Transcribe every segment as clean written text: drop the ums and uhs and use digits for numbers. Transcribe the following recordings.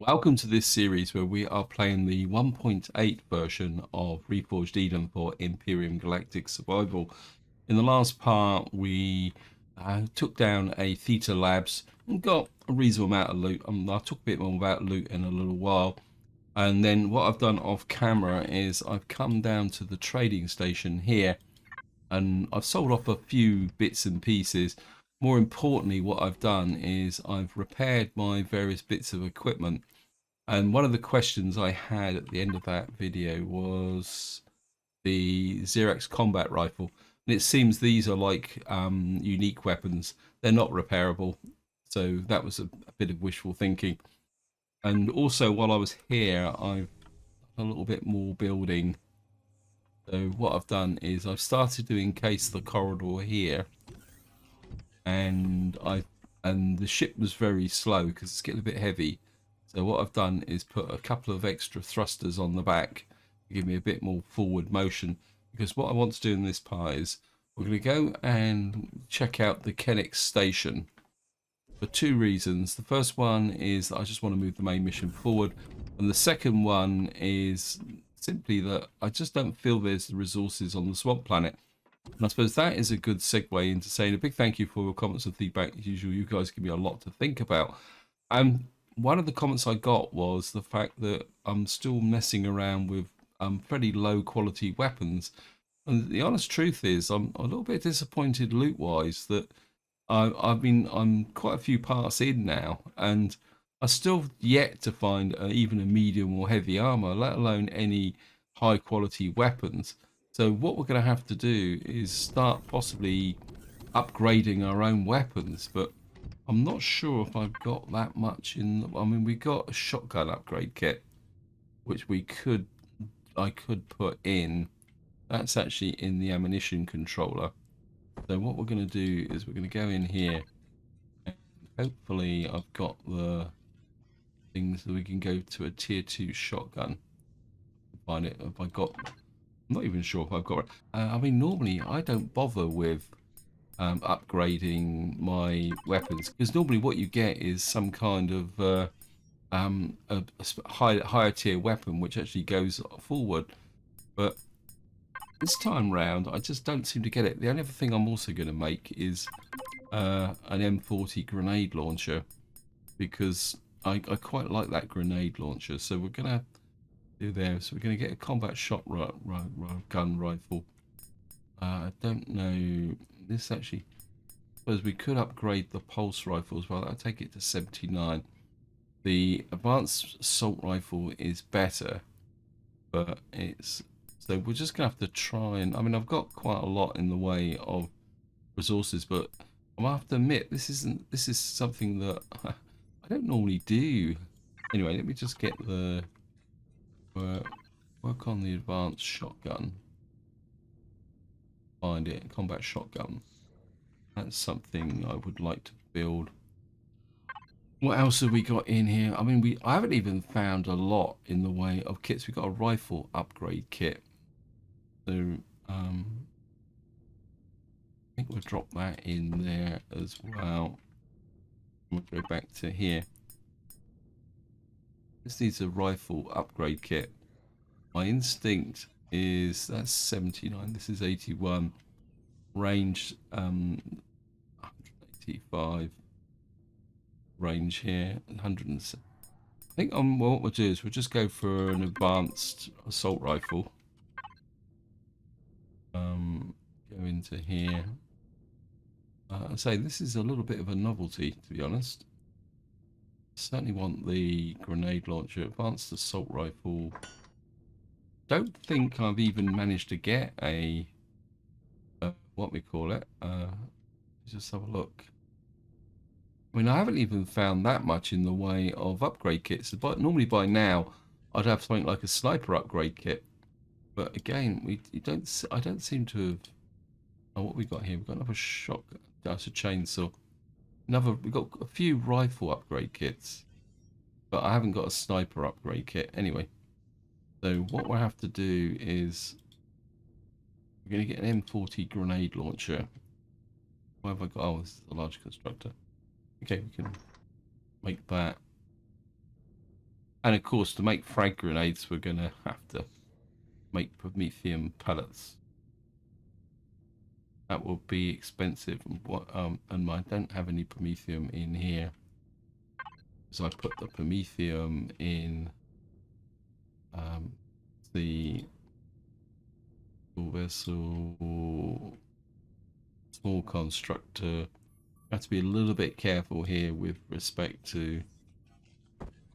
Welcome to this series where we are playing the 1.8 version of Reforged Eden for Empyrion Galactic Survival. In the last part, we took down a Theta Labs and got a reasonable amount of loot. I'll talk a bit more about loot in a little while. And then what I've done off camera is I've come down to the trading station here and I've sold off a few bits and pieces. More importantly, what I've done is I've repaired my various bits of equipment. And one of the questions I had at the end of that video was the Xerox combat rifle. And it seems these are like unique weapons. They're not repairable. So that was a bit of wishful thinking. And also while I was here, I've done a little bit more building. So what I've done is I've started to encase the corridor here. And the ship was very slow because it's getting a bit heavy. So what I've done is put a couple of extra thrusters on the back to give me a bit more forward motion, because what I want to do in this part is we're going to go and check out the Kenex station for two reasons. The first one is that I just want to move the main mission forward, and the second one is simply that I just don't feel there's the resources on the swamp planet. And I suppose that is a good segue into saying a big thank you for your comments and feedback. As usual, you guys give me a lot to think about. One of the comments I got was the fact that I'm still messing around with pretty low quality weapons. And the honest truth is I'm a little bit disappointed loot wise that I'm quite a few parts in now, and I still yet to find even a medium or heavy armor, let alone any high quality weapons. So what we're going to have to do is start possibly upgrading our own weapons, but I'm not sure if I've got that much in. I mean, we got a shotgun upgrade kit, which I could put in. That's actually in the ammunition controller. So what we're going to do is we're going to go in here, and hopefully I've got the things that we can go to a tier 2 shotgun. Find it. If I got, I'm not even sure if I've got it. I mean, normally I don't bother with upgrading my weapons, because normally what you get is some kind of a higher tier weapon which actually goes forward, but this time round I just don't seem to get it. The only other thing I'm also going to make is an M40 grenade launcher, because I quite like that grenade launcher. So we're going to do there. So we're going to get a combat shot gun rifle. I don't know. This actually, I suppose we could upgrade the pulse rifle as well. That'll take it to 79. The advanced assault rifle is better, but it's, so we're just gonna have to try and, I mean, I've got quite a lot in the way of resources, but I have to admit this is something that I don't normally do. Anyway, let me just get the work on the advanced shotgun. Find it, combat shotgun. That's something I would like to build. What else have we got in here? I mean, I haven't even found a lot in the way of kits. We've got a rifle upgrade kit. So I think we'll drop that in there as well. We'll go back to here. This needs a rifle upgrade kit. My instinct is that's 79. This is 81. Range 185. Range here 107. I think what we'll do is we'll just go for an advanced assault rifle. Go into here. I say this is a little bit of a novelty, to be honest. Certainly want the grenade launcher, advanced assault rifle. Don't think I've even managed to get a what we call it. Just have a look. I mean, I haven't even found that much in the way of upgrade kits. But normally by now, I'd have something like a sniper upgrade kit. But again, I don't seem to have. Oh, what we got here? We've got another shotgun. That's a chainsaw. We've got a few rifle upgrade kits, but I haven't got a sniper upgrade kit. Anyway, so what we'll have to do is we're going to get an M40 grenade launcher. What have I got? Oh, this is a large constructor. Okay, we can make that. And of course, to make frag grenades, we're going to have to make promethium pellets. That will be expensive. And I don't have any promethium in here. So I put the promethium in the vessel small constructor. Have to be a little bit careful here with respect to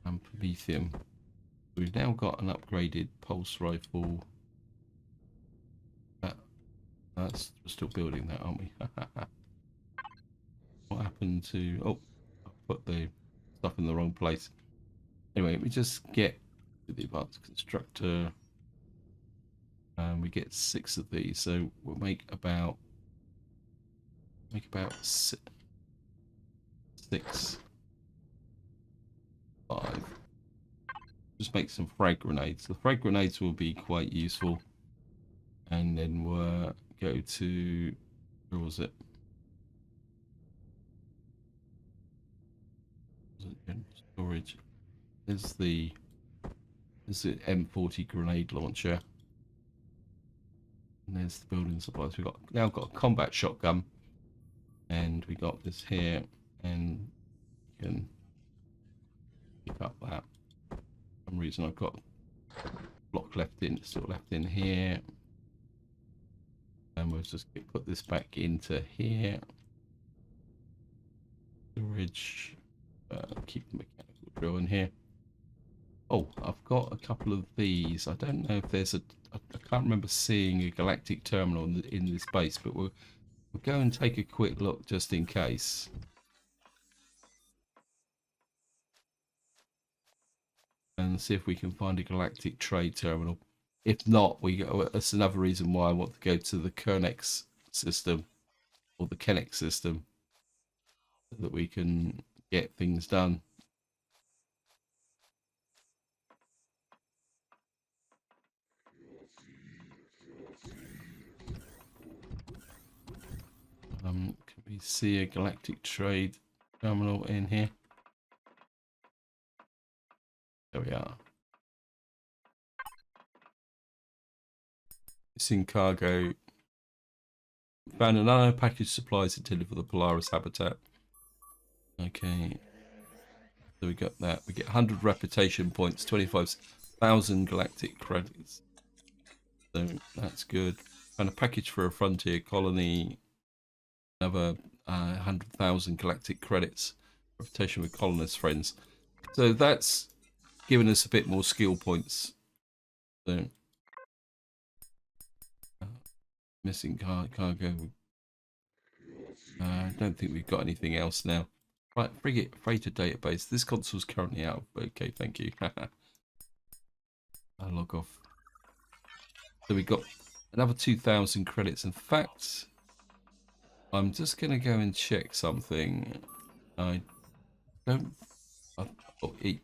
promethium. We've now got an upgraded pulse rifle. That's we're still building that, aren't we? What happened to? Oh, I put the stuff in the wrong place. Anyway, we just get the advanced constructor, and we get 6 of these. So we'll make about 6, 5. Just make some frag grenades. The frag grenades will be quite useful. And then we'll go to, where was it? Storage. There's the M40 grenade launcher. And there's the building supplies. We've now got a combat shotgun. And we got this here. And you can pick up that. For some reason I've got block still left in here. And we'll just put this back into here. Storage. Keep the mechanical drill in here. Oh, I've got a couple of these. I don't know if there's I can't remember seeing a galactic terminal in this base, but we'll go and take a quick look just in case. And see if we can find a galactic trade terminal. If not, that's another reason why I want to go to the Kenex system or the Kenex system so that we can get things done. Can we see a galactic trade terminal in here? There we are. Missing cargo. Found another package supplies intended for the Polaris habitat. Okay. So we got that. We get 100 reputation points, 25,000 galactic credits. So that's good. Found a package for a frontier colony. Another 100,000 galactic credits. Reputation with colonist friends. So that's given us a bit more skill points. So missing cargo. I don't think we've got anything else now. Right, frigate freighter database. This console's currently out. Okay, thank you. I'll log off. So we got another 2,000 credits. In fact, I'm just going to go and check something. I don't... Oh,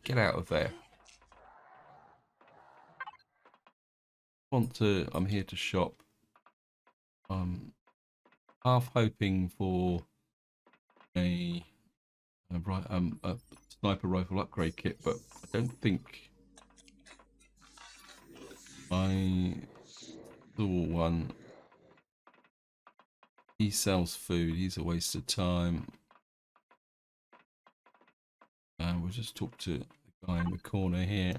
get out of there. I'm here to shop. I'm half hoping for a sniper rifle upgrade kit, but I don't think I saw one. He sells food. He's a waste of time. We'll just talk to the guy in the corner here.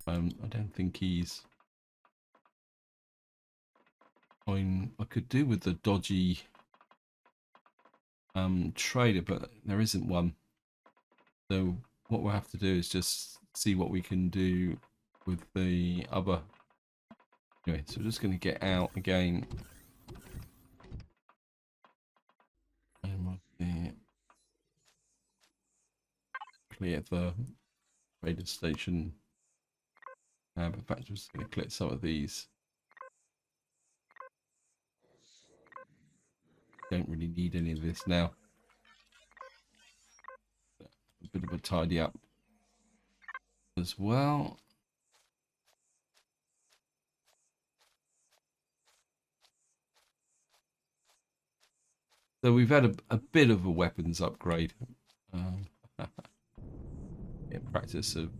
I don't think he's... I could do with the dodgy trader, but there isn't one. So what we'll have to do is just see what we can do with the other. Anyway, so we're just going to get out again. And clear the trader station. In fact, I'm just going to click some of these. Don't really need any of this now. A bit of a tidy up as well. So we've had a bit of a weapons upgrade. Get practice of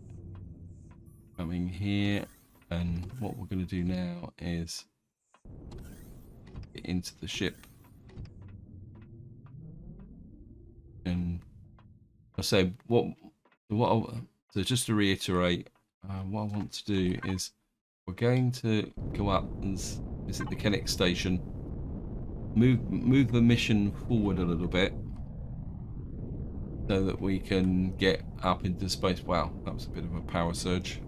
coming here, and what we're going to do now is get into the ship. And I say so just to reiterate, what I want to do is we're going to go up and visit the Kenex station, move the mission forward a little bit so that we can get up into space. Wow, that was a bit of a power surge.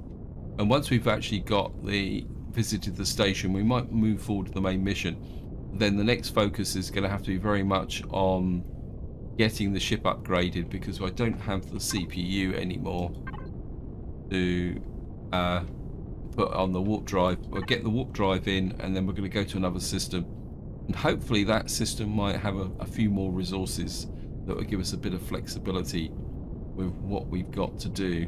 And once we've actually visited the station, we might move forward to the main mission. Then the next focus is going to have to be very much on getting the ship upgraded, because I don't have the CPU anymore to put on the warp drive. We'll get the warp drive in, and then we're going to go to another system, and hopefully that system might have a few more resources that will give us a bit of flexibility with what we've got to do.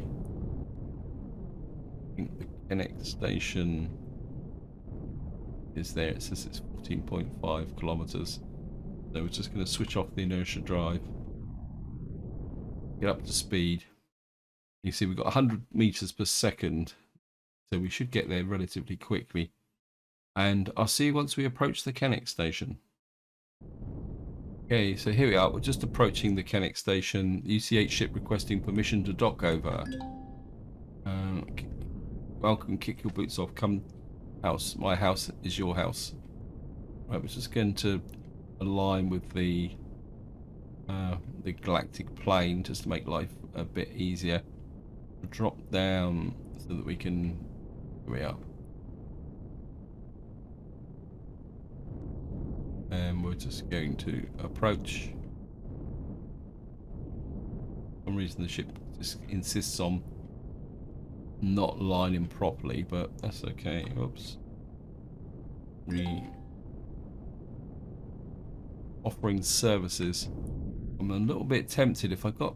I think the Kenex station is there. It says it's 14.5 kilometers. So we're just going to switch off the inertia drive, get up to speed. You see we've got 100 meters per second, so we should get there relatively quickly. And I'll see you once we approach the Kenex station. Okay, so here we are. We're just approaching the Kenex station. UCH ship requesting permission to dock over. Welcome, kick your boots off. Come, house. My house is your house. Right, we're just going to align with the galactic plane just to make life a bit easier. Drop down so that we can hurry up. And we're just going to approach. For some reason the ship just insists on not lining properly, but that's okay. Oops. Offering services. I'm a little bit tempted. If I got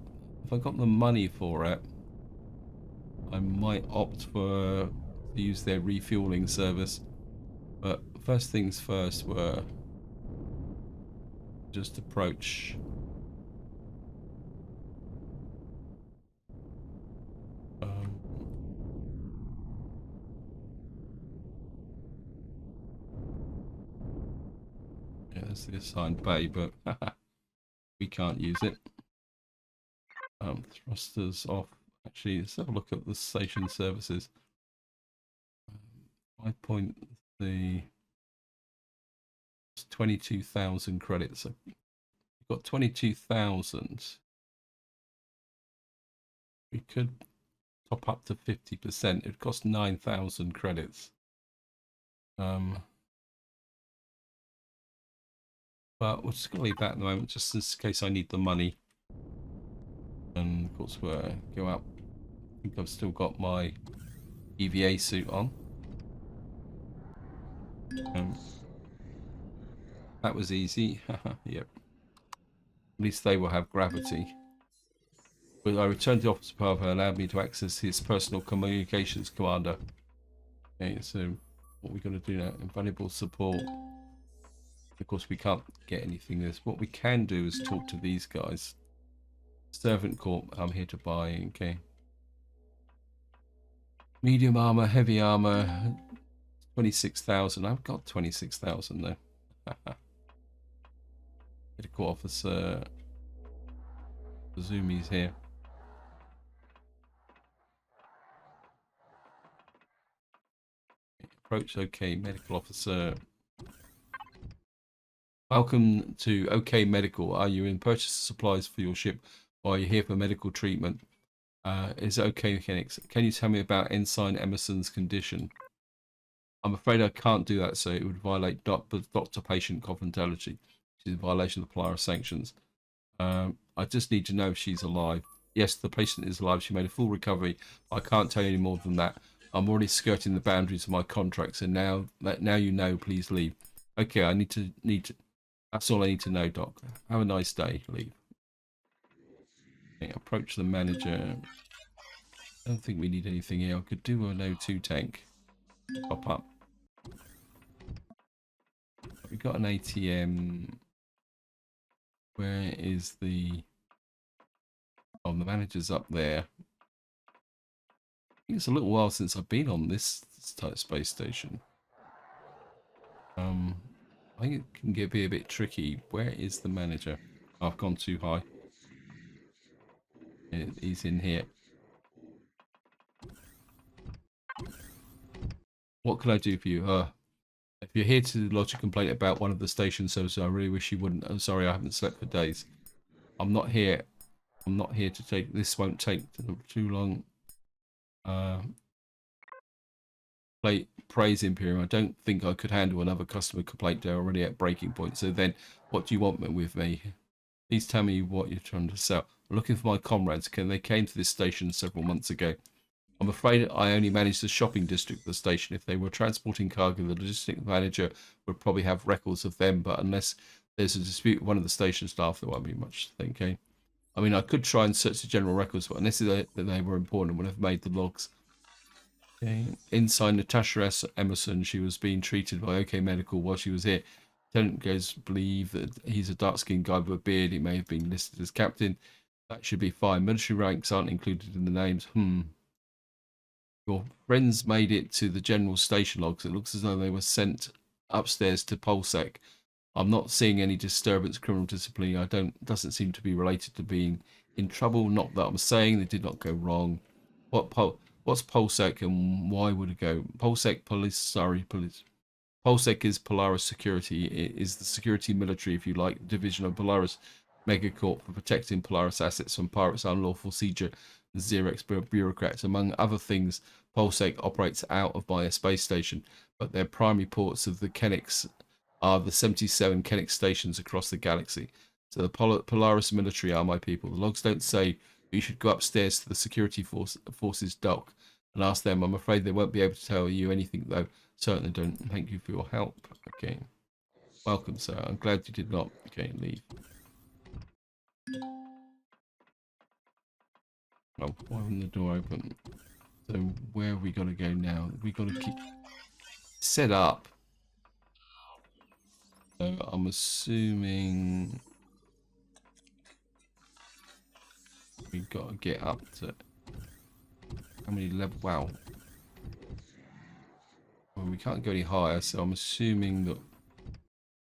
the money for it, I might opt to use their refueling service. But first things first, were just approach. Yeah, that's the assigned bay, but we can't use it. Thrusters off. Actually, let's have a look at the station services. 22,000 credits. So we've got 22,000. We could top up to 50%. It would cost 9,000 credits. But we're just going to leave that at the moment, just in case I need the money. And of course, we'll go out. I think I've still got my EVA suit on. That was easy. Yep. At least they will have gravity. But I returned to the officer power, allowed me to access his personal communications commander. Okay, so what we're going to do now? Invaluable support. Of course, we can't get anything. What we can do is talk to these guys. Servant Corp, I'm here to buy. Okay. Medium armor, heavy armor, 26,000. I've got 26,000 though. Medical officer. Zoomies here. Approach OK medical officer. Welcome to OK Medical. Are you in purchase of supplies for your ship, or are you here for medical treatment? Is it OK Mechanics? Can you tell me about Ensign Emerson's condition? I'm afraid I can't do that, so it would violate doctor-patient confidentiality, which is a violation of the Polaris sanctions. I just need to know if she's alive. Yes, the patient is alive. She made a full recovery. I can't tell you any more than that. I'm already skirting the boundaries of my contract, so now you know, please leave. Okay, I need to. That's all I need to know, Doc. Have a nice day. Leave. Okay, approach the manager. I don't think we need anything here. I could do an O2 tank. Pop up. We've got an ATM. Where is the... Oh, the manager's up there. think it's a little while since I've been on this type space station. I think it can be a bit tricky. Where is the manager? Oh, I've gone too high. He's in here. What can I do for you? If you're here to lodge a complaint about one of the station services, I really wish you wouldn't. I'm sorry, I haven't slept for days. I'm not here. I'm not here to take. This won't take too long. Praise Empyrion. I don't think I could handle another customer complaint. They're already at breaking point. So then, what do you want with me? Please tell me what you're trying to sell. I'm looking for my comrades. They came to this station several months ago. I'm afraid I only manage the shopping district of the station. If they were transporting cargo, the logistics manager would probably have records of them, but unless there's a dispute with one of the station staff, there won't be much thinking. I mean, I could try and search the general records, but unless they were important, would have made the logs. Okay. Inside Natasha S. Emerson, she was being treated by OK Medical while she was here. Lieutenant goes believe that he's a dark-skinned guy with a beard. He may have been listed as captain. That should be fine. Military ranks aren't included in the names. Your friends made it to the general station logs. It looks as though they were sent upstairs to Polsec. I'm not seeing any disturbance, criminal discipline. Doesn't seem to be related to being in trouble. Not that I'm saying they did not go wrong. What's Polsec and why would it go? Polsec police. Polsec is Polaris Security. It is the security military, if you like, division of Polaris Megacorp for protecting Polaris assets from pirates, unlawful seizure, and Xerox bureaucrats. Among other things, Polsec operates out of by a space station, but their primary ports of the Kenex are the 77 Kenex stations across the galaxy. So the Polaris military are my people. The logs don't say you should go upstairs to the security forces dock and ask them. I'm afraid they won't be able to tell you anything, though. Certainly don't. Thank you for your help. Okay. Welcome, sir. I'm glad you did not. Okay, leave. Oh, why isn't the door open? So where are we got to go now? We got to keep set up. So I'm assuming we've got to get up to how many level? Wow. Well, we can't go any higher, so I'm assuming that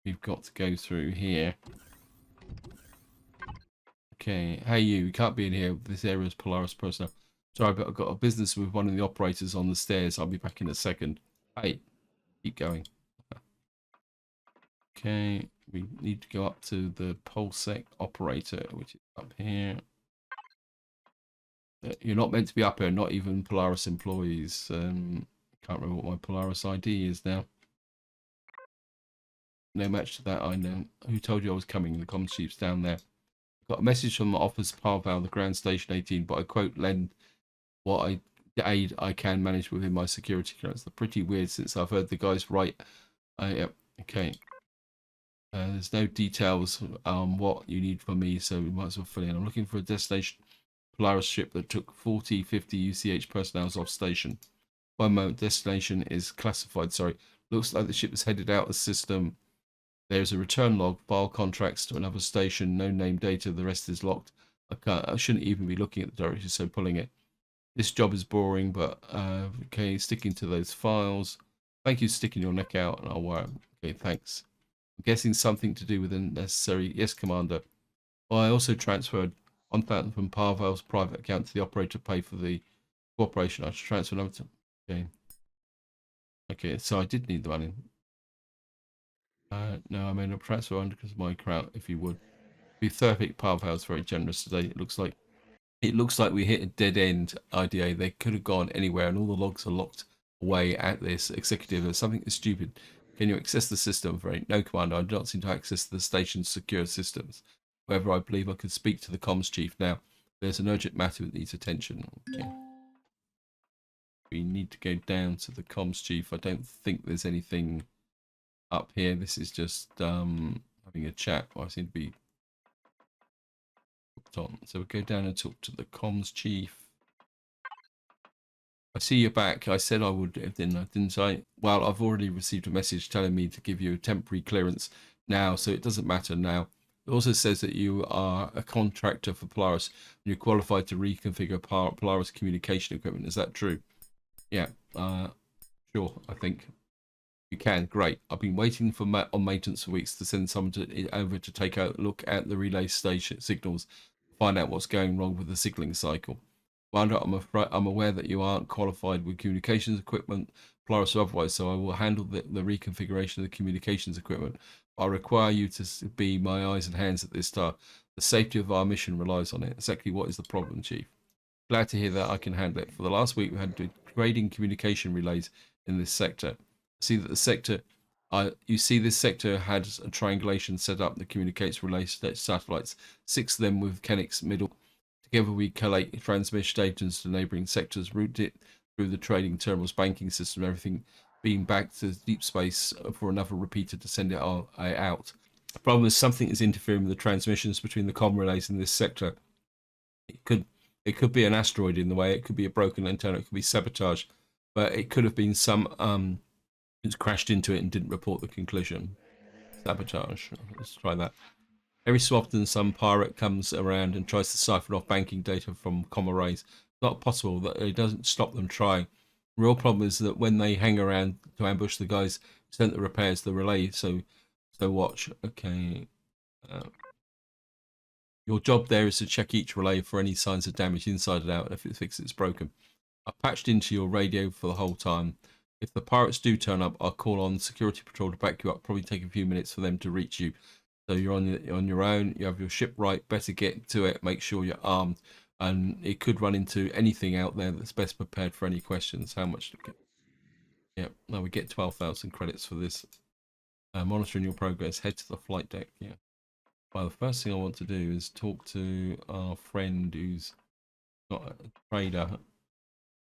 we've got to go through here. Okay, hey you can't be in here. This area is Polaris personnel. Sorry, but I've got a business with one of the operators on the stairs. I'll be back in a second. Hey, keep going. Okay, we need to go up to the Polsec operator, which is up here. You're not meant to be up here, not even Polaris employees. Can't remember what my Polaris ID is now. No match to that, I know. Who told you I was coming? The comms chief's down there. Got a message from the office Parval, the ground station 18, but I quote lend what aid I can manage within my security clearance. They're pretty weird since I've heard the guys write. Yep, okay. There's no details on what you need from me, so we might as well fill in. I'm looking for a destination Polaris ship that took 40, 50 UCH personnel off station. One moment, destination is classified, sorry. Looks like the ship is headed out of the system. There's a return log, file contracts to another station, no name data, the rest is locked. I shouldn't even be looking at the directory, so pulling it. This job is boring, but okay, sticking to those files. Thank you for sticking your neck out, and I'll work. Okay, thanks. I'm guessing something to do with the necessary. Yes, Commander. Well, I also transferred 1,000 from Parval's private account to the operator to pay for the cooperation. I should transfer another to... Okay. Okay, so I did need the money. No, I mean a transfer under because of my crowd, if you would. Be perfect. Parval's very generous today. It looks like we hit a dead end IDA. They could have gone anywhere, and all the logs are locked away at this executive. There's something stupid. Can you access the system? No, Commander. I do not seem to access the station's secure systems. However, I believe I could speak to the comms chief now. There's an urgent matter that needs attention. Okay. We need to go down to the comms chief. I don't think there's anything up here. This is just having a chat. I seem to be hooked on. So we'll go down and talk to the comms chief. I see you're back. I said I would, didn't I? Well, I've already received a message telling me to give you a temporary clearance now, so it doesn't matter now. It also says that you are a contractor for Polaris and you're qualified to reconfigure Polaris communication equipment. Is that true? Yeah, sure, I think. You can, great. I've been waiting for on maintenance for weeks to send someone over to take a look at the relay station signals, find out what's going wrong with the signaling cycle. Wanda, I'm aware that you aren't qualified with communications equipment, Polaris or otherwise, so I will handle the reconfiguration of the communications equipment. I require you to be my eyes and hands at this start. The safety of our mission relies on it. Exactly what is the problem, Chief? Glad to hear that I can handle it. For the last week, we had degrading communication relays in this sector. See that the sector, you see this sector had a triangulation set up that communicates relay satellites, 6 of them with Kenex middle. Together we collate transmission data to neighboring sectors, route it through the trading terminals, banking system, everything being back to deep space for another repeater to send it out. The problem is something is interfering with the transmissions between the comm relays in this sector. It could be an asteroid in the way, it could be a broken antenna, it could be sabotage, but it could have been some it's crashed into it and didn't report the collision. Sabotage. Let's try that. Every so often some pirate comes around and tries to siphon off banking data from comm arrays. It's not possible, that it doesn't stop them trying. The real problem is that when they hang around to ambush the guys sent the repairs, the relay, so watch. Okay. Your job there is to check each relay for any signs of damage inside and out, and if it thinks it's broken. I patched into your radio for the whole time. If the pirates do turn up, I'll call on security patrol to back you up. Probably take a few minutes for them to reach you. So you're on your own. You have your ship right. Better get to it. Make sure you're armed. And it could run into anything out there that's best prepared for any questions. How much? Yeah, no, we get 12,000 credits for this. Monitoring your progress. Head to the flight deck. Yeah. Well, the first thing I want to do is talk to our friend who's not a trader.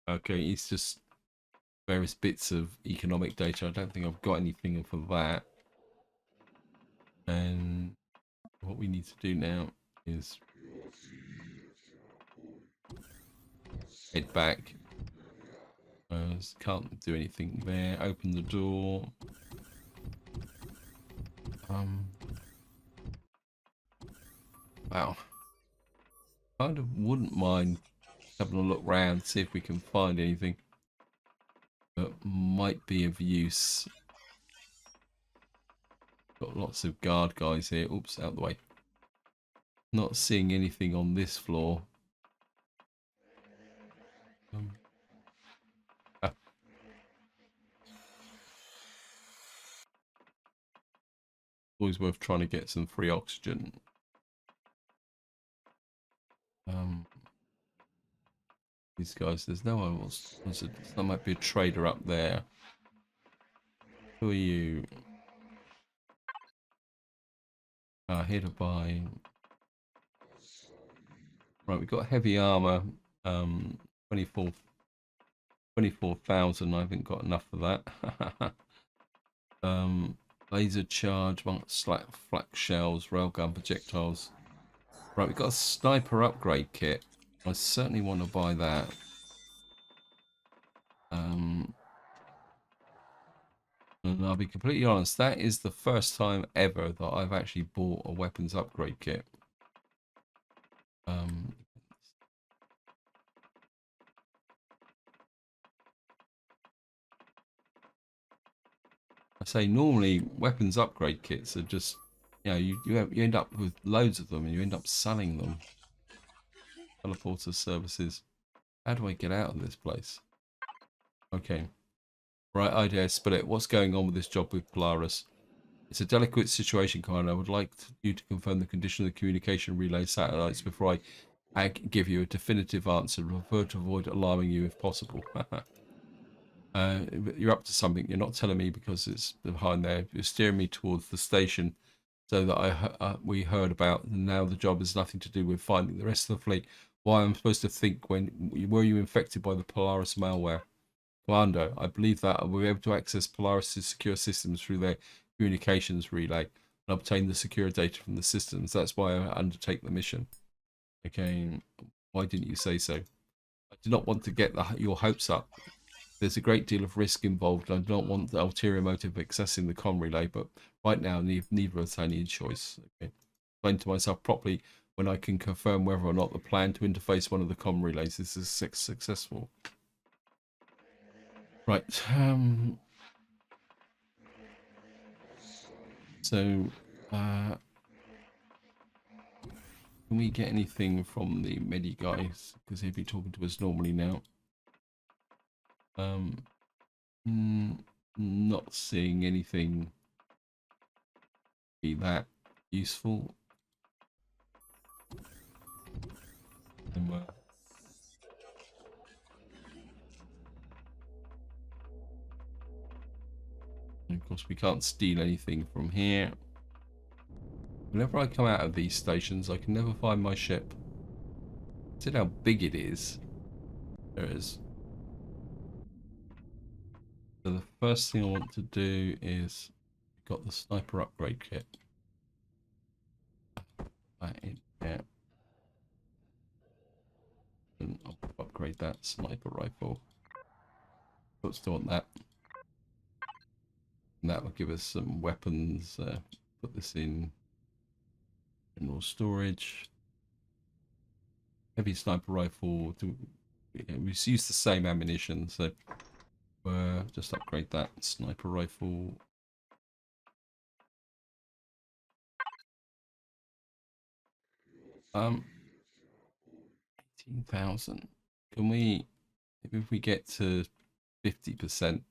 Okay, he's just various bits of economic data. I don't think I've got anything for that. And what we need to do now is head back. Can't do anything there. Open the door. Wow. Kind of wouldn't mind having a look round, see if we can find anything that might be of use. Got lots of guard guys here. Oops, out the way. Not seeing anything on this floor. Always worth trying to get some free oxygen. These guys, there's no one else. There might be a trader up there. Who are you? Here to buy. Right, we've got heavy armor. 24,000. I haven't got enough of that. Laser charge, flak shells, railgun projectiles. Right, we've got a sniper upgrade kit. I certainly want to buy that. And I'll be completely honest, that is the first time ever that I've actually bought a weapons upgrade kit. I say normally weapons upgrade kits are just, you know, you end up with loads of them and you end up selling them. Teleporter services. How do I get out of this place? Okay. Right idea, split. What's going on with this job with Polaris? It's a delicate situation, Kyle. I would like you to confirm the condition of the communication relay satellites before I give you a definitive answer. I prefer to avoid alarming you if possible. You're up to something. You're not telling me because it's behind there. You're steering me towards the station so that we heard about. And now the job has nothing to do with finding the rest of the fleet. Why I'm supposed to think were you infected by the Polaris malware? Commander, I believe that we're able to access Polaris' secure systems through their communications relay and obtain the secure data from the systems. That's why I undertake the mission. Okay, why didn't you say so? I do not want to get your hopes up. There's a great deal of risk involved. I do not want the ulterior motive of accessing the comm relay, but right now neither of us have any choice. Okay, explain to myself properly when I can confirm whether or not the plan to interface one of the comm relays is successful. Right. So, can we get anything from the Medi guys? Because he'd be talking to us normally now. Not seeing anything be that useful. And of course, we can't steal anything from here. Whenever I come out of these stations, I can never find my ship. See how big it is. There it is. So the first thing I want to do is got the sniper upgrade kit. That in there. And I'll upgrade that sniper rifle. But still want that. And that will give us some weapons. Put this in general storage. Heavy sniper rifle. We use the same ammunition, so just upgrade that sniper rifle. Um, 18,000. Can we, if we get to 50%,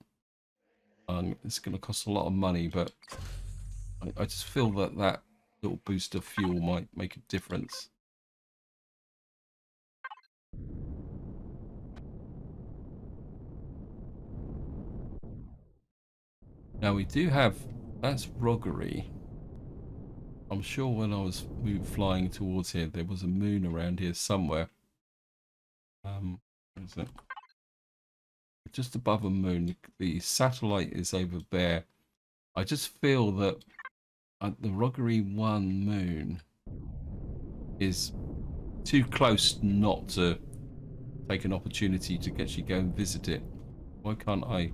it's going to cost a lot of money, but I just feel that that little boost of fuel might make a difference. Now we do have, that's Roggery. I'm sure when I was flying towards here, there was a moon around here somewhere. Where is it? Just above a moon. The satellite is over there. I just feel that the Roggery 1 moon is too close not to take an opportunity to actually go and visit it. Why can't I?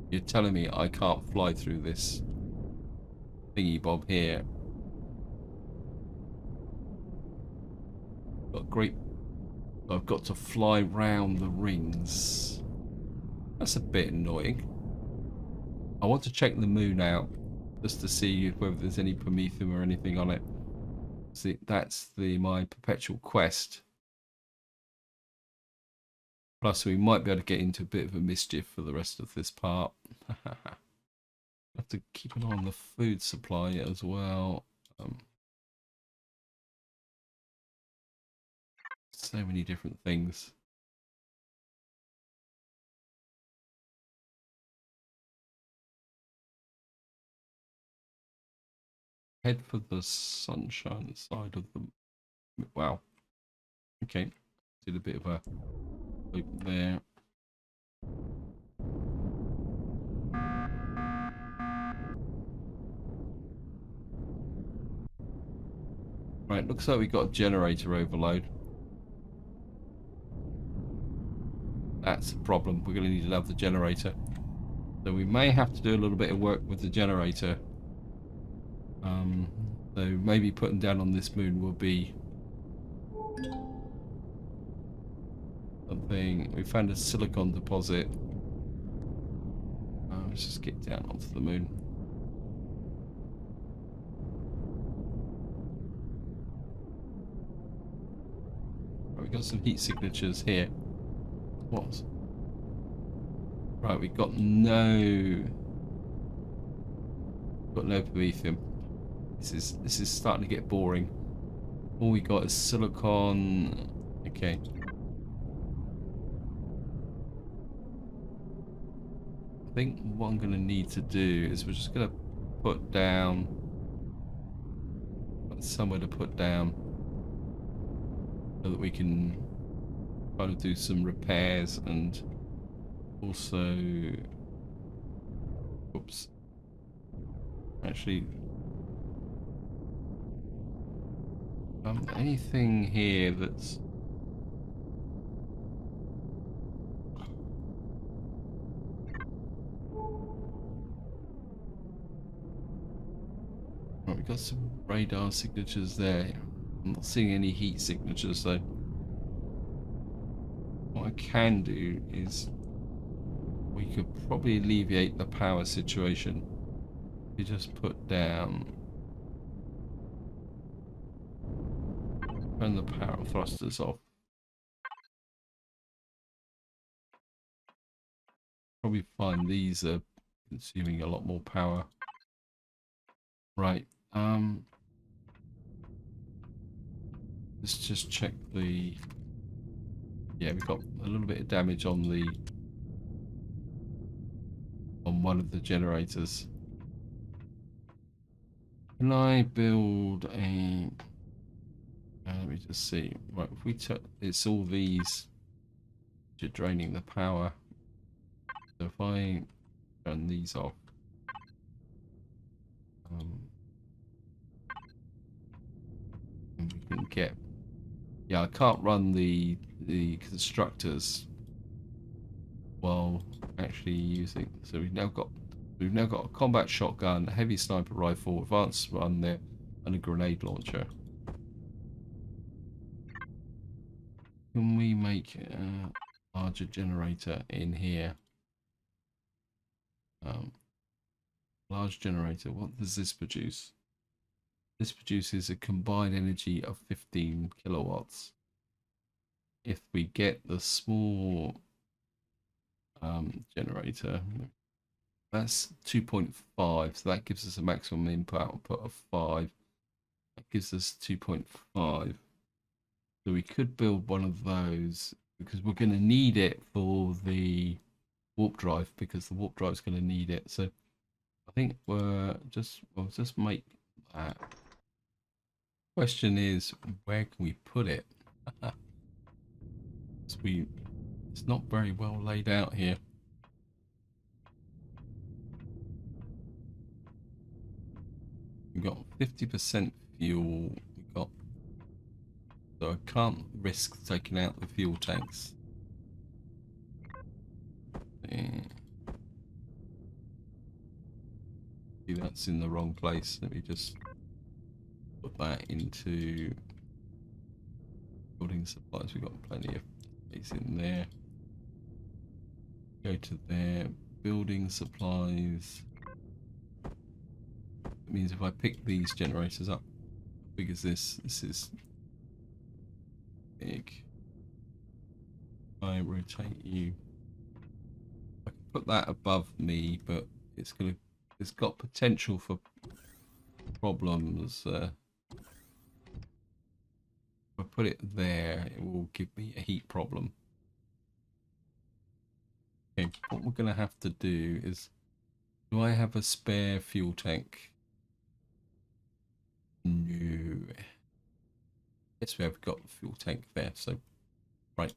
You're telling me I can't fly through this thingy bob here. Got great. I've got to fly round the rings. That's a bit annoying. I want to check the moon out just to see whether there's any Promethium or anything on it. See, that's my perpetual quest. Plus, we might be able to get into a bit of a mischief for the rest of this part. Have to keep an eye on the food supply as well. So many different things. Head for the sunshine side of the... Wow. Okay. Did a bit of a loop there. Right, looks like we got a generator overload. That's a problem. We're going to need another generator. So we may have to do a little bit of work with the generator. So maybe putting down on this moon will be something. We found a silicon deposit. Let's just get down onto the moon. Right, we got some heat signatures here. What? Right, we've got no Promethium. This is starting to get boring. All we got is silicon. Okay. I think what I'm going to need to do is we're just going to put down somewhere to put down so that we can kind of do some repairs and also, oops, actually, anything here that's right, we got some radar signatures there. I'm not seeing any heat signatures though. What I can do is we could probably alleviate the power situation. We just put down, turn the power thrusters off. Probably find these are consuming a lot more power. Right. Let's just check the. Yeah, we've got a little bit of damage on one of the generators. Can I build a? Let me just see. Right, if we took, it's all these which are draining the power. So if I turn these off, and we can get. Yeah, I can't run the constructors while actually using. So we've now got a combat shotgun, a heavy sniper rifle, advanced run there, and a grenade launcher. Can we make a larger generator in here? Large generator. What does this produce? This produces a combined energy of 15 kilowatts. If we get the small generator, that's 2.5, so that gives us a maximum input output of 5. That gives us 2.5. So we could build one of those because we're going to need it for the warp drive, because the warp drive is going to need it. So I think we'll just make that. Question is, where can we put it? It's not very well laid out here. We've got 50% fuel. We've got, so I can't risk taking out the fuel tanks. Yeah. See, that's in the wrong place. Let me just put that into building supplies. We've got plenty of space in there. Go to there, building supplies. It means if I pick these generators up, how big is this? This is big. I rotate you. I can put that above me, but it's got potential for problems. If I put it there, it will give me a heat problem. Okay, what we're going to have to do is, do I have a spare fuel tank? No. Yes, we have got a fuel tank there, so, right.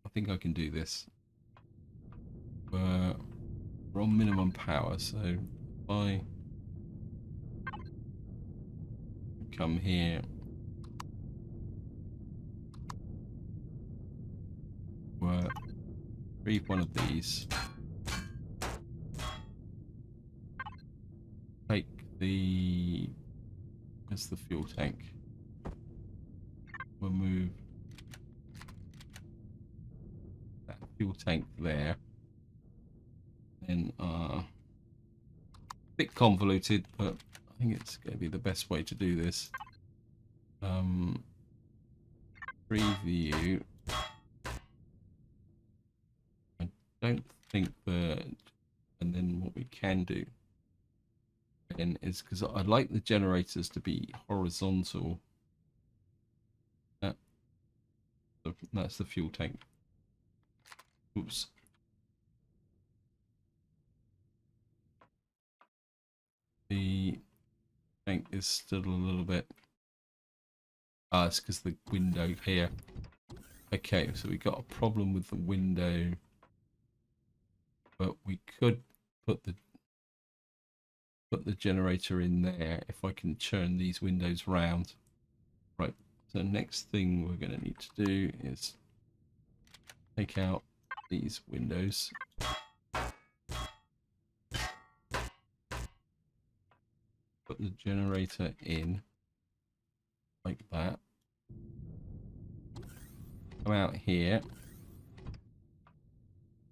I think I can do this. We're on minimum power, so if I come here, we'll read one of these. Take the, where's the fuel tank? We'll move that fuel tank there. Then a bit convoluted, but I think it's going to be the best way to do this. Preview. I don't think that, and then what we can do then is, because I'd like the generators to be horizontal. That's the fuel tank. Oops. The tank is still a little bit. It's because the window here. Okay, so we got a problem with the window, but we could put the generator in there if I can turn these windows round. Right. So next thing we're going to need to do is take out these windows. Put the generator in like that. come out here,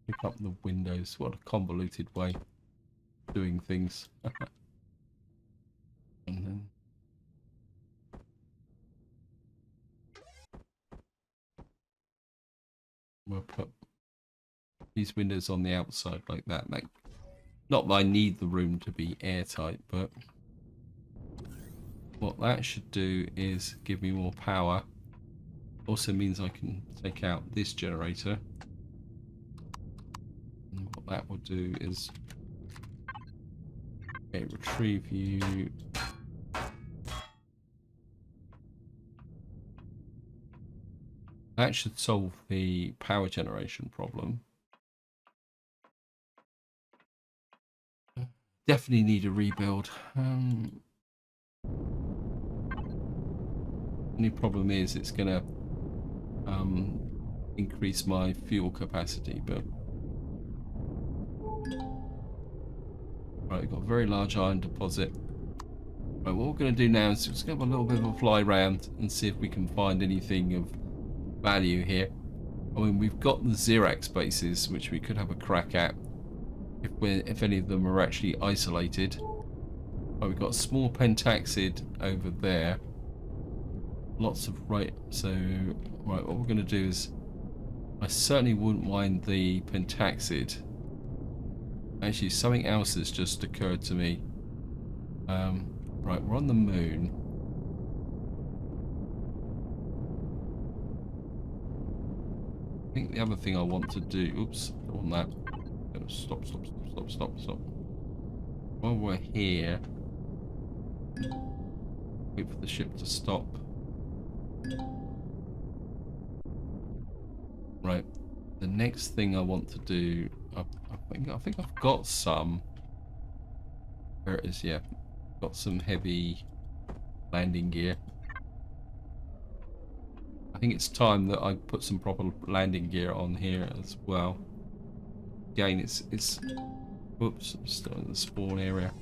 pick up the windows. What a convoluted way of doing things. And then we'll put these windows on the outside like that. Like, not that I need the room to be airtight, but what that should do is give me more power. Also means I can take out this generator. And what that will do is retrieve you. That should solve the power generation problem. Definitely need a rebuild. Only problem is it's gonna increase my fuel capacity, but right, we've got a very large iron deposit. Right, what we're gonna do now is just have a little bit of a fly around and see if we can find anything of value here. I mean, we've got the Xerax bases, which we could have a crack at if any of them are actually isolated. Right, we've got a small pentaxid over there. Lots of right. So right, what we're going to do is, I certainly wouldn't mind the pentaxid. Actually, something else has just occurred to me. Right, we're on the moon. I think the other thing I want to do, oops, don't want that. Stop. While we're here, wait for the ship to stop. Right, the next thing I want to do, I think I've got some. There it is, yeah. Got some heavy landing gear. I think it's time that I put some proper landing gear on here as well. Again, it's whoops, I'm still in the spawn area.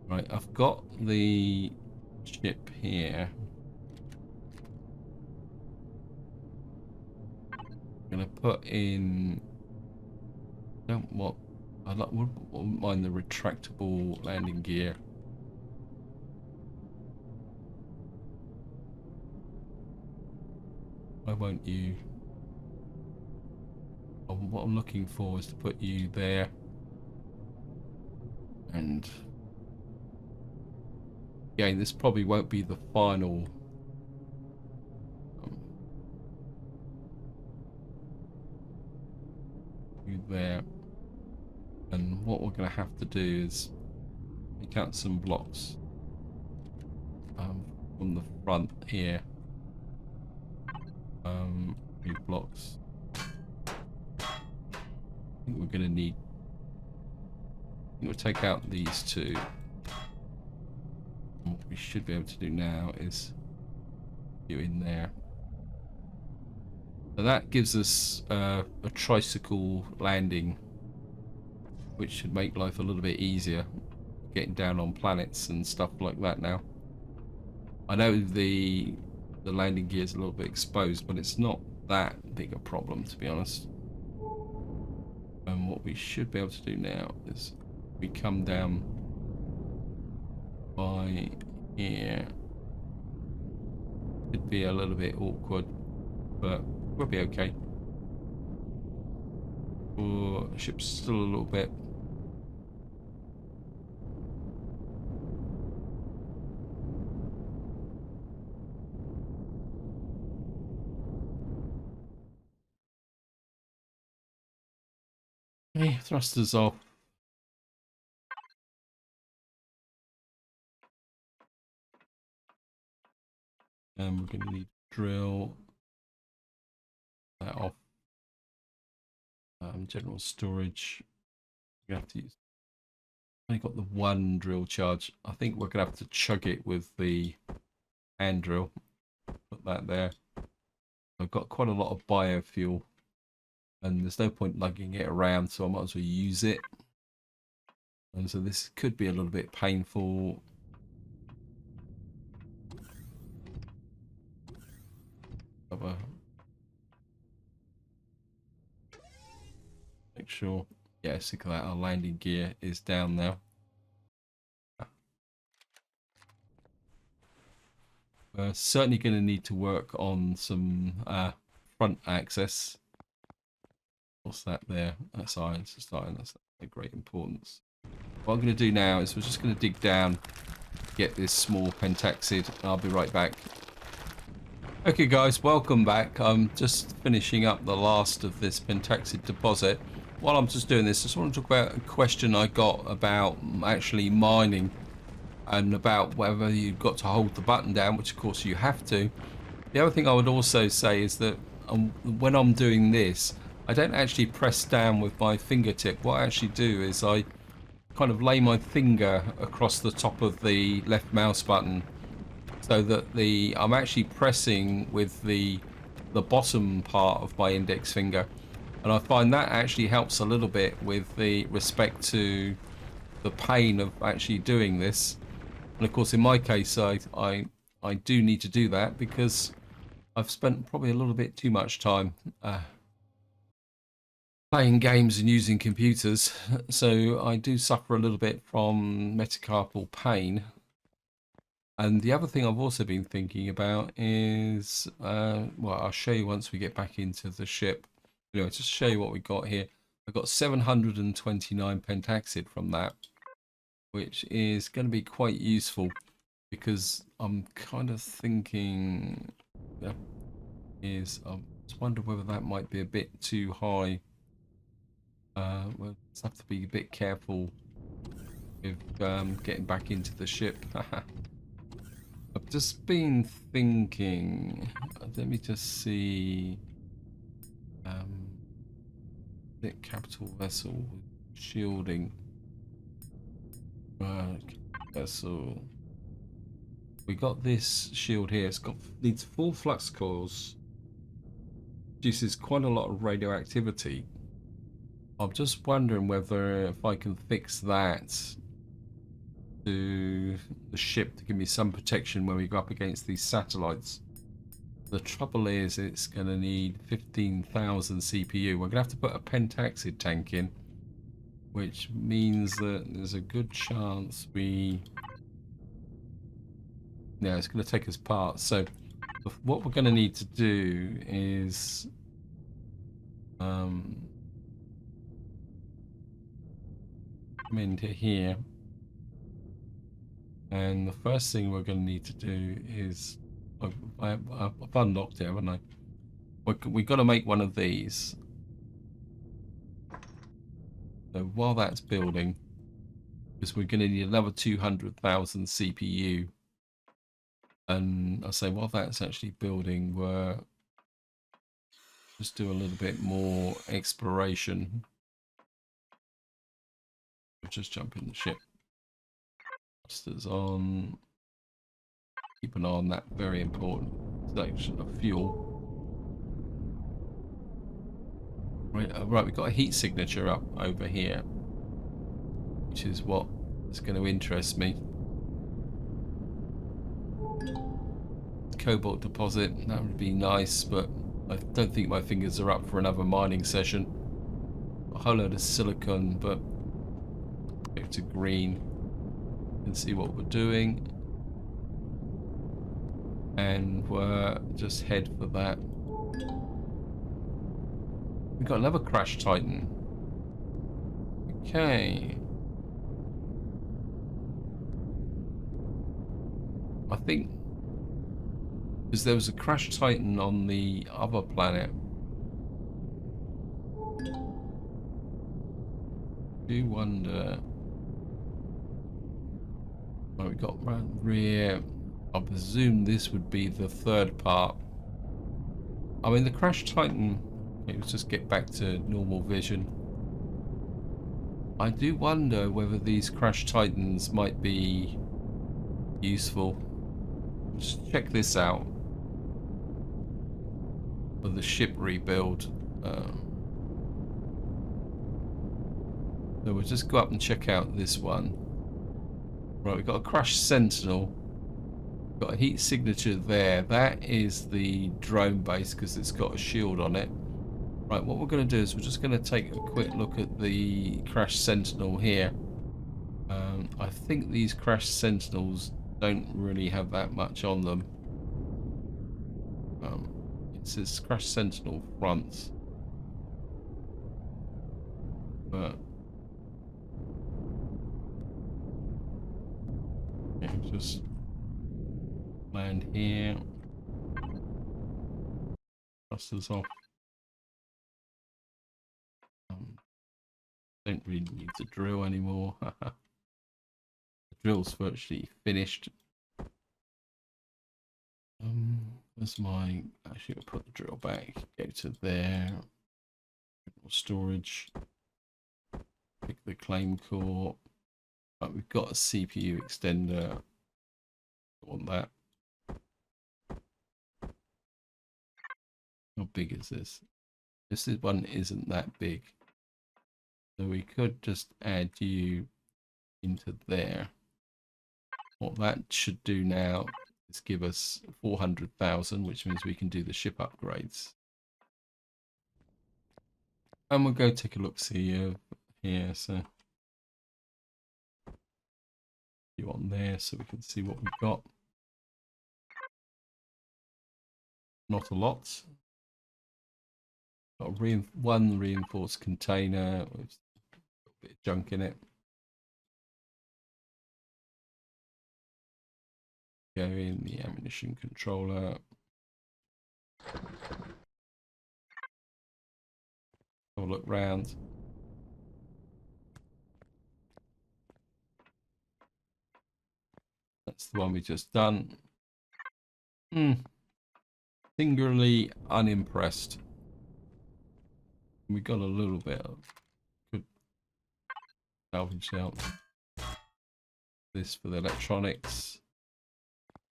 Right, I've got the ship here. I'm gonna put in, I wouldn't mind the retractable landing gear. Why won't you? What I'm looking for is to put you there, and again, this probably won't be the final you there. And what we're going to have to do is take out some blocks from the front here. New blocks. I think we're going to need. We'll take out these two. And what we should be able to do now is do in there. So that gives us a tricycle landing, which should make life a little bit easier getting down on planets and stuff like that now. I know the landing gear is a little bit exposed, but it's not that big a problem, to be honest. And what we should be able to do now is we come down by here. Could be a little bit awkward, but we'll be okay. Oh, the ship's still a little bit. Okay, thrusters off. And we're going to need to drill that off. General storage. We have to use. I only got the one drill charge. I think we're going to have to chug it with the hand drill. Put that there. I've got quite a lot of biofuel, and there's no point lugging it around, so I might as well use it. And so this could be a little bit painful. make sure. Yeah, look at that. Our landing gear is down now. We're certainly going to need to work on some front access. What's that there? That's iron. It's just iron. That's a great importance. What I'm going to do now is we're just going to dig down, get this small pentaxid. I'll be right back. Okay guys, welcome back. I'm just finishing up the last of this pentaxid deposit. While I'm just doing this, I just want to talk about a question I got about actually mining and about whether you've got to hold the button down, which of course you have to. The other thing I would also say is that when I'm doing this, I don't actually press down with my fingertip. What I actually do is I kind of lay my finger across the top of the left mouse button so that I'm actually pressing with the bottom part of my index finger, and I find that actually helps a little bit with the respect to the pain of actually doing this. And of course in my case I do need to do that because I've spent probably a little bit too much time playing games and using computers, so I do suffer a little bit from metacarpal pain. And the other thing I've also been thinking about is, well, I'll show you once we get back into the ship. Anyway, just to show you what we got here. I've got 729 pentaxid from that, which is going to be quite useful because I'm kind of thinking, I just wonder whether that might be a bit too high. We'll just have to be a bit careful with getting back into the ship. I've just been thinking, let me just see, capital vessel, shielding, vessel, we got this shield here, needs full flux cores, produces quite a lot of radioactivity. I'm just wondering whether if I can fix that to the ship to give me some protection when we go up against these satellites. The trouble is it's going to need 15,000 CPU. We're going to have to put a pentaxid tank in, which means that there's a good chance it's going to take us parts. So what we're going to need to do is come into here. And the first thing we're going to need to do is, I've unlocked it, haven't I? We've got to make one of these. So while that's building, because we're going to need another 200,000 CPU. And I say while that's actually building, we're just do a little bit more exploration. We'll just jump in the ship. On, keep an eye on that very important section of fuel. Right, we've got a heat signature up over here, which is what is going to interest me. Cobalt deposit, that would be nice, but I don't think my fingers are up for another mining session. A whole load of silicon, but go to green. And see what we're doing, and we're just head for that. We've got another crash titan. Okay, I think because there was a crash titan on the other planet. I do wonder. Oh, we got round rear. I presume this would be the third part. I mean, the crash titan. Okay, let's just get back to normal vision. I do wonder whether these crash titans might be useful. Just check this out for the ship rebuild. So we'll just go up and check out this one. Right, we've got a crashed sentinel. Got a heat signature there. That is the drone base because it's got a shield on it. Right, what we're going to do is we're just going to take a quick look at the Crash Sentinel here. I think these Crash Sentinels don't really have that much on them. It says Crash Sentinel front. But yeah, just land here. Thrusters off. Don't really need to drill anymore. The drill's virtually finished. Where's my... Actually, I'll put the drill back. Go to there. Storage. Pick the claim core. Right, we've got a CPU extender. I want that. How big is this? This one isn't that big. So we could just add you into there. What that should do now is give us 400,000, which means we can do the ship upgrades. And we'll go take a look see here. So you on there so we can see what we've got. Not a lot. Got one reinforced container with a bit of junk in it. Go in the ammunition controller. Have a look round. That's the one we just done. Singularly unimpressed. We got a little bit of good salvage out. This for the electronics.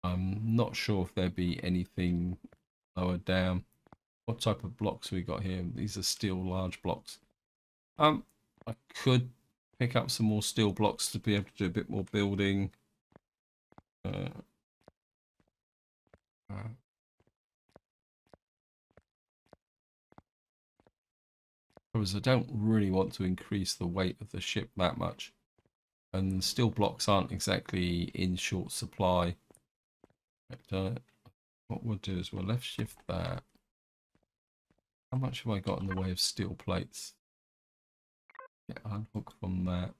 I'm not sure if there'd be anything lower down. What type of blocks we got here? These are steel large blocks. I could pick up some more steel blocks to be able to do a bit more building. Because I don't really want to increase the weight of the ship that much. And steel blocks aren't exactly in short supply. But, what we'll do is we'll left shift that. How much have I got in the way of steel plates? Yeah, unhook from that.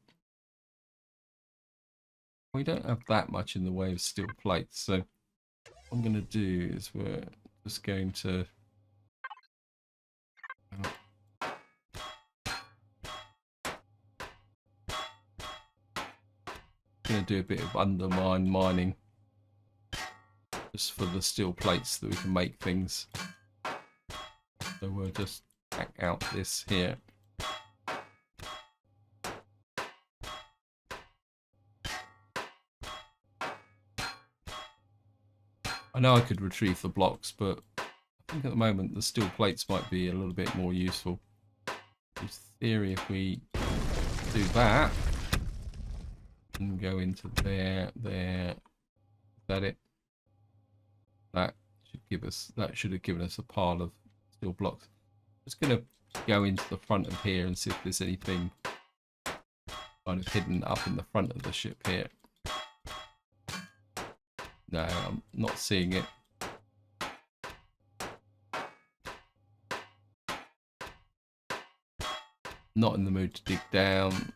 We don't have that much in the way of steel plates, so what I'm going to do is we're just going to do a bit of undermine mining just for the steel plates so that we can make things. So we'll just back out this here. I know I could retrieve the blocks, but I think at the moment the steel plates might be a little bit more useful. In theory, if we do that and go into there, is that it? That should have given us a pile of steel blocks. Just gonna go into the front of here and see if there's anything kind of hidden up in the front of the ship here. No, I'm not seeing it. Not in the mood to dig down.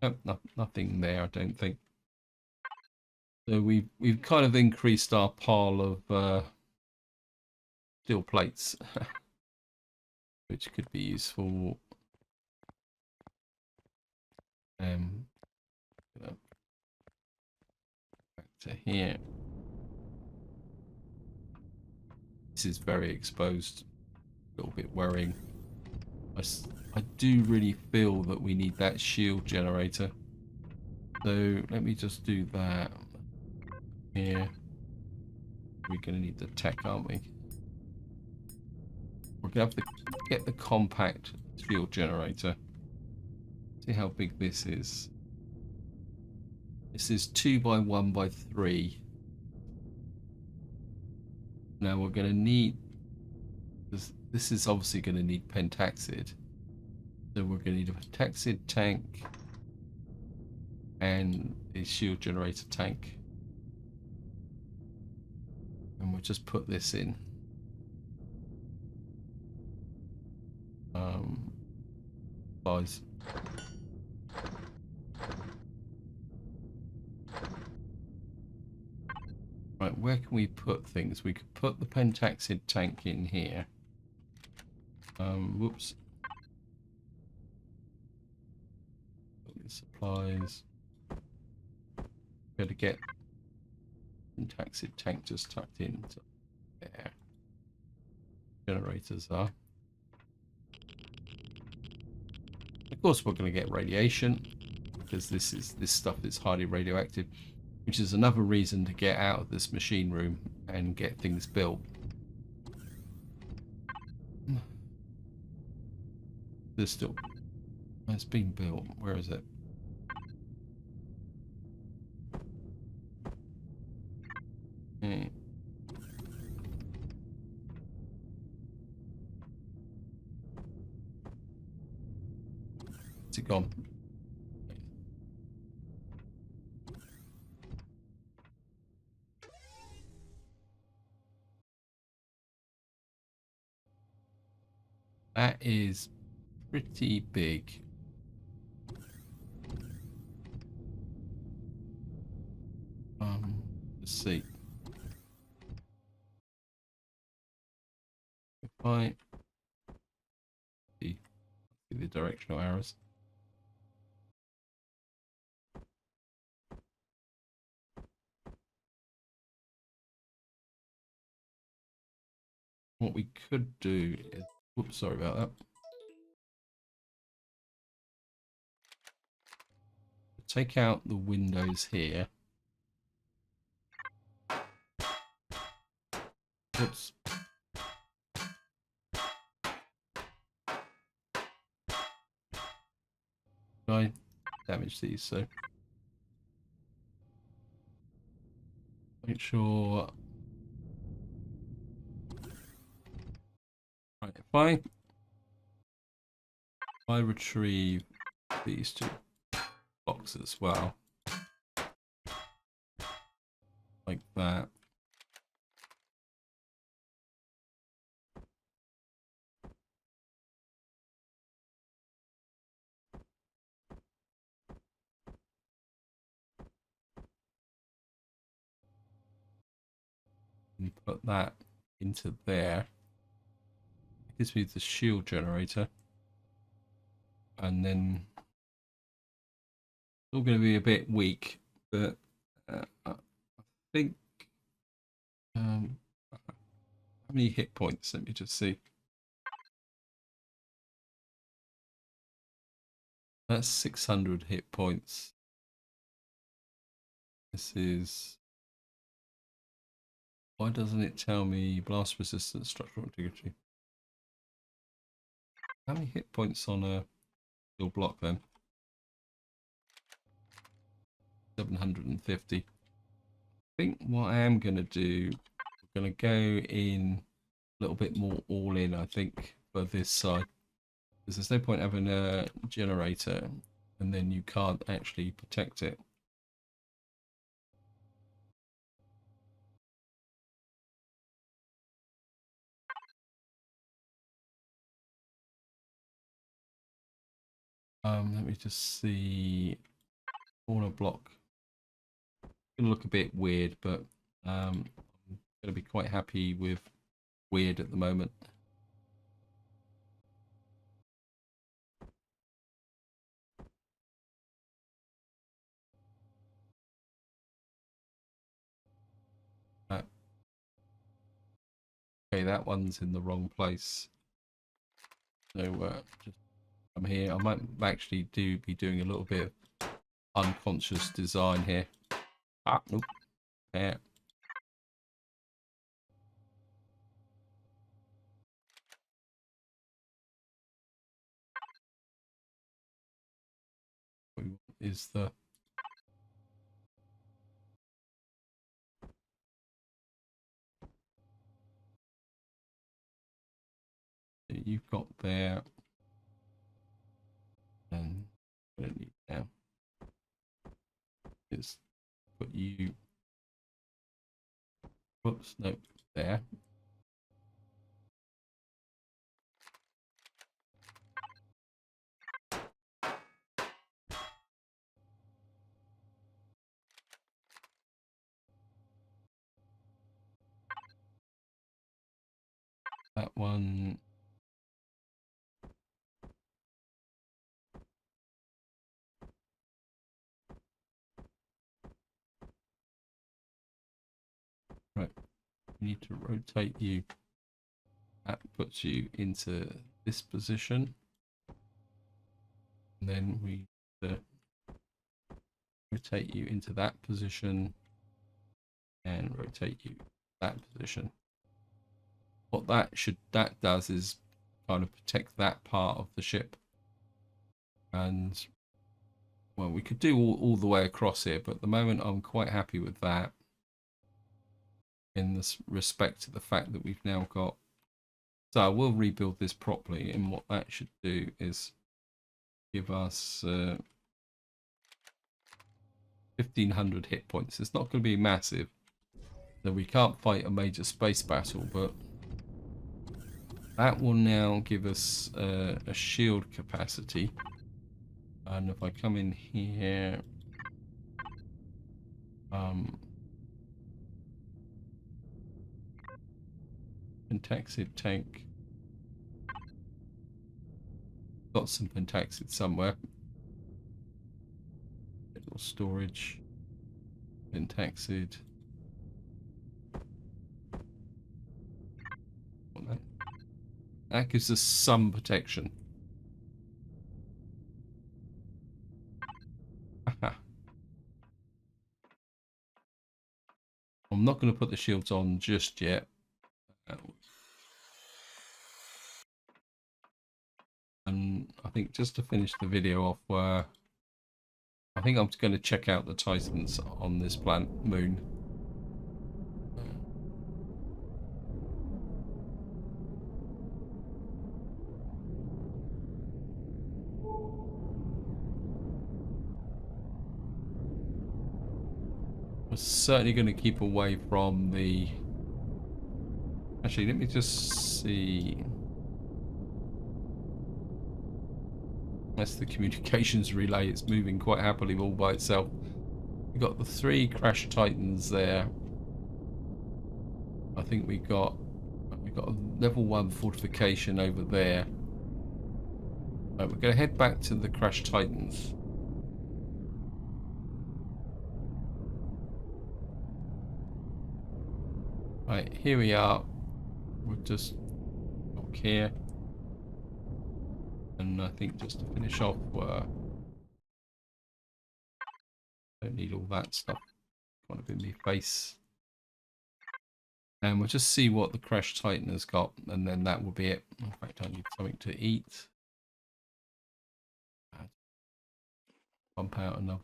Oh, nothing there, I don't think. So we've kind of increased our pile of steel plates, which could be useful. Back to here. This is very exposed. A little bit worrying. I do really feel that we need that shield generator. So let me just do that. Here. We're going to need the tech, aren't we? We're going to have to get the compact shield generator. See how big this is. This is 2 by 1 by 3. Now we're going to need, this is obviously going to need pentaxid. So we're going to need a pentaxid tank and a shield generator tank. And we'll just put this in. Size. Right, where can we put things? We could put the pentaxid tank in here. Whoops. Supplies. Got to get pentaxid tank just tucked in. So there. Generators are. Of course, we're going to get radiation because this stuff is highly radioactive, which is another reason to get out of this machine room and get things built. There's still, it's been built. Where is it? Okay. It's gone. That is pretty big. Let's see. If I see the directional arrows. What we could do is, whoops, sorry about that. Take out the windows here. Whoops. I damage these, so make sure. Right, if I retrieve these two blocks as well, like that. And put that into there. It gives me the shield generator. And then it's all going to be a bit weak, but I think how many hit points? Let me just see. That's 600 hit points. This is, why doesn't it tell me blast resistance, structural integrity? How many hit points on a steel block then? 750. I think what I am going to do, I'm going to go in a little bit more all in, I think, for this side. Because there's no point having a generator and then you can't actually protect it. Let me just see. Corner block. Gonna look a bit weird, but I'm gonna be quite happy with weird at the moment. Okay, that one's in the wrong place. So just come here. I might actually be doing a little bit of unconscious design here. Ah, nope. Yeah. Is the you've got there. And what I need now is put you, whoops, no, there. That one. Right, we need to rotate you. That puts you into this position. And then we rotate you into that position and rotate you that position. What that does is kind of protect that part of the ship. And well, we could do all the way across here, but at the moment I'm quite happy with that, in this respect to the fact that we've now got. So I will rebuild this properly, and what that should do is give us 1500 hit points. It's not going to be massive, so we can't fight a major space battle, but that will now give us a shield capacity. And if I come in here, Pentaxid tank. Got some Pentaxid somewhere. Little storage. Pentaxid. That gives us some protection. I'm not going to put the shields on just yet. And I think just to finish the video off, where I think I'm going to check out the Titans on this planet moon. We're certainly going to keep away from the. Actually, let me just see. That's the communications relay. It's moving quite happily all by itself. We've got the 3 crash Titans there. I think we got a level 1 fortification over there. Right, we're going to head back to the crash Titans. Right, here we are. We'll just look here. And I think just to finish off, don't need all that stuff kind of in my face. And we'll just see what the Crash Titan has got, and then that will be it. In fact, I need something to eat. Pump out another.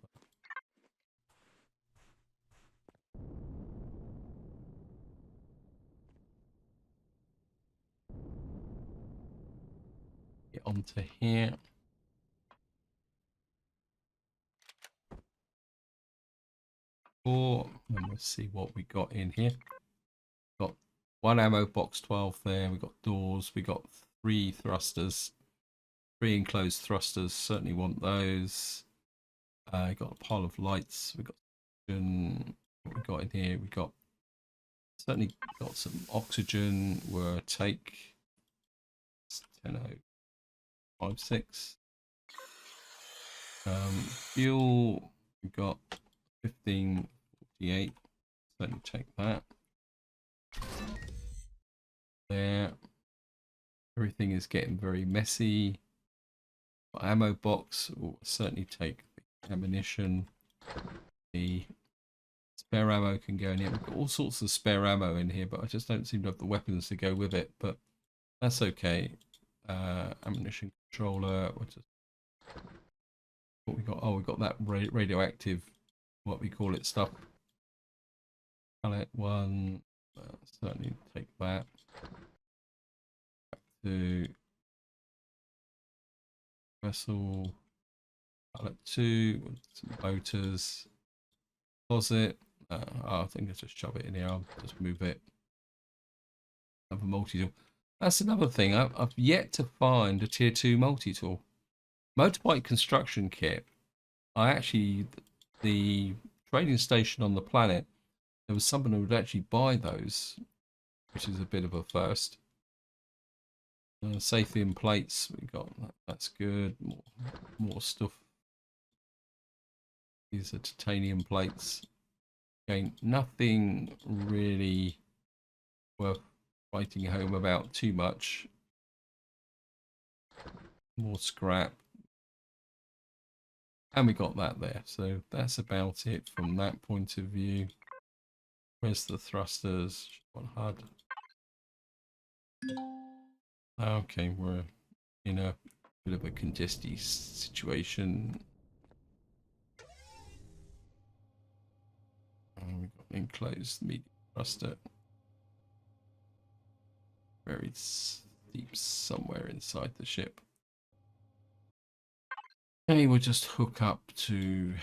Get onto here. And let's see what we got in here. Got 1 ammo box 12 there. We got doors. We got 3 thrusters, 3 enclosed thrusters. Certainly want those. Got a pile of lights. We got what we got in here. We got certainly got some oxygen. We'll take 10.056. Fuel. We got 1548. Certainly take that. There. Everything is getting very messy. Ammo box will certainly take the ammunition. The spare ammo can go in here. We've got all sorts of spare ammo in here, but I just don't seem to have the weapons to go with it. But that's okay. Ammunition controller. What we got? Oh, we got that radioactive, what we call it, stuff. Pallet 1. Certainly take that. Back to Vessel. Outlet 2. Some motors. Closet. I think I'll just shove it in here. I'll just move it. Have a multi-tool. That's another thing. I've yet to find a tier 2 multi-tool. Motorbike construction kit. The trading station on the planet, there was someone who would actually buy those, which is a bit of a first. Sathium plates, we got that. That's good. More stuff. These are titanium plates. Again, nothing really worth writing home about too much. More scrap. And we got that there. So that's about it from that point of view. Where's the thrusters? On HUD. Okay, we're in a bit of a congesty situation. We've got enclosed medium thruster. Buried deep somewhere inside the ship. Okay, we'll just hook up to...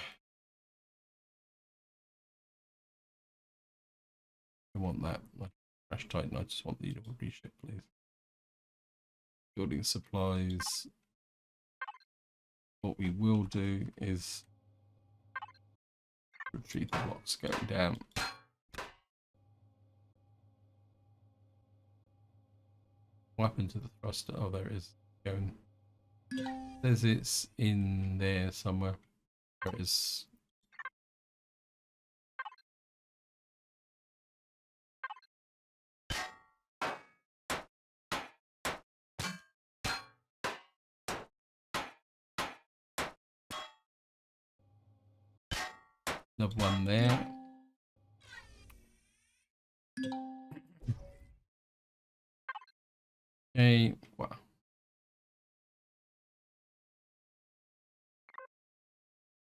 I want that. Crash Titan, I just want the delivery ship, please. Building supplies. What we will do is retrieve the blocks going down. What happened to the thruster? Oh, there it is. Going. Says it's in there somewhere. There it is. Another one there. Okay, wow. Not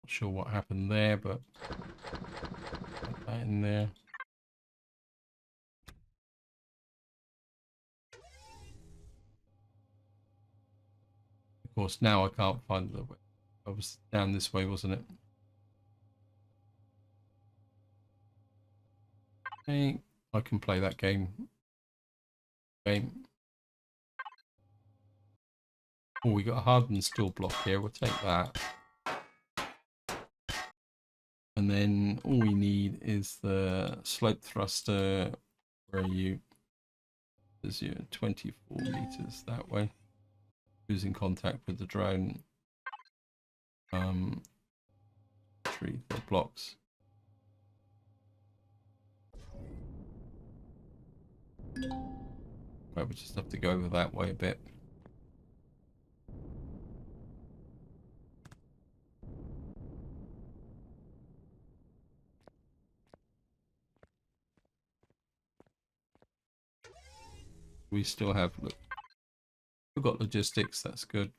sure what happened there, but put that in there. Of course, now I can't find the way. I was down this way, wasn't it? Okay, I can play that game. Oh, we got a hardened steel block here. We'll take that. And then all we need is the slope thruster. Where are you? There's your 24 meters that way. Losing contact with the drone. Retrieve the blocks. Right, we just have to go over that way a bit. We still have, look, we've got logistics, that's good.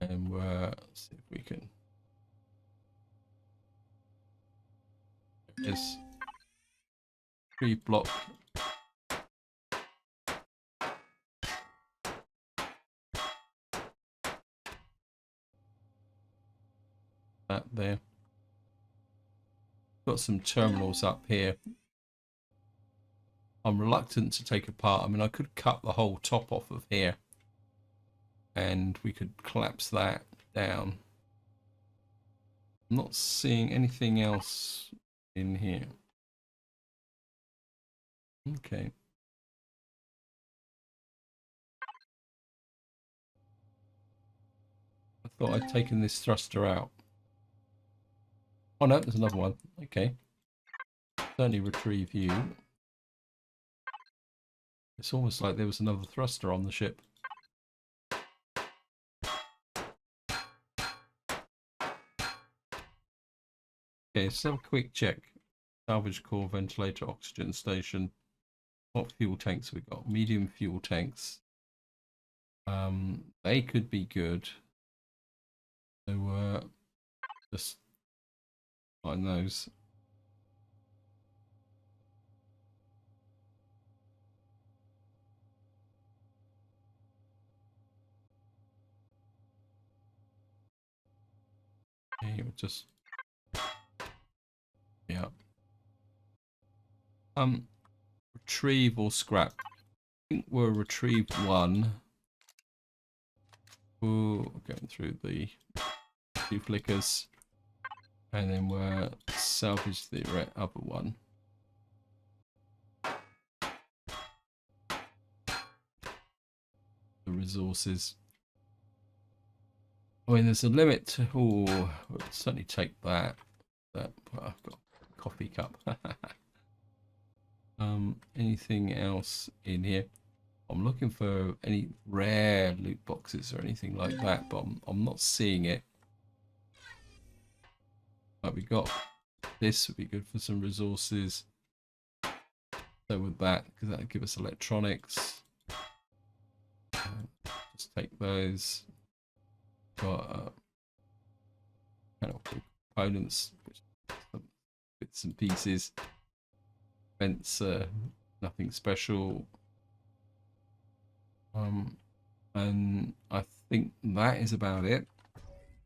And let's see if we can. There's 3 block. That there. Got some terminals up here. I'm reluctant to take apart. I mean, I could cut the whole top off of here and we could collapse that down. I'm not seeing anything else in here. Okay. I thought I'd taken this thruster out. Oh no, there's another one. Okay. Certainly retrieve you. It's almost like there was another thruster on the ship. Okay, let's have a quick check. Salvage core, ventilator, oxygen station. What fuel tanks we got? Medium fuel tanks. They could be good. So just find those. Okay, we'll just yeah. Retrieve or scrap. I think we'll retrieve one. Ooh, going through the two flickers, and then we'll salvage the other one. The resources. I mean, there's a limit to. Oh, we'll certainly take that. That I've got a coffee cup. Anything else in here? I'm looking for any rare loot boxes or anything like that, but I'm not seeing it. But we got this would be good for some resources. So with that, because that'll give us electronics. Just take those. Got kind of components, which some bits and pieces. Fence, nothing special. And I think that is about it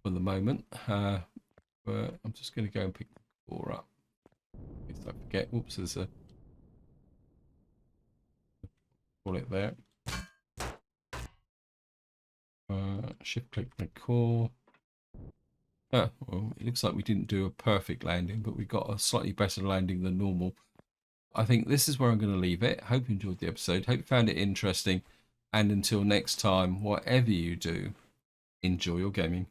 for the moment. But I'm just going to go and pick the core up. In case I forget. Oops, there's a call it there. Shift click my core. Well, it looks like we didn't do a perfect landing, but we got a slightly better landing than normal. I think this is where I'm going to leave it. Hope you enjoyed the episode. Hope you found it interesting. And until next time, whatever you do, enjoy your gaming.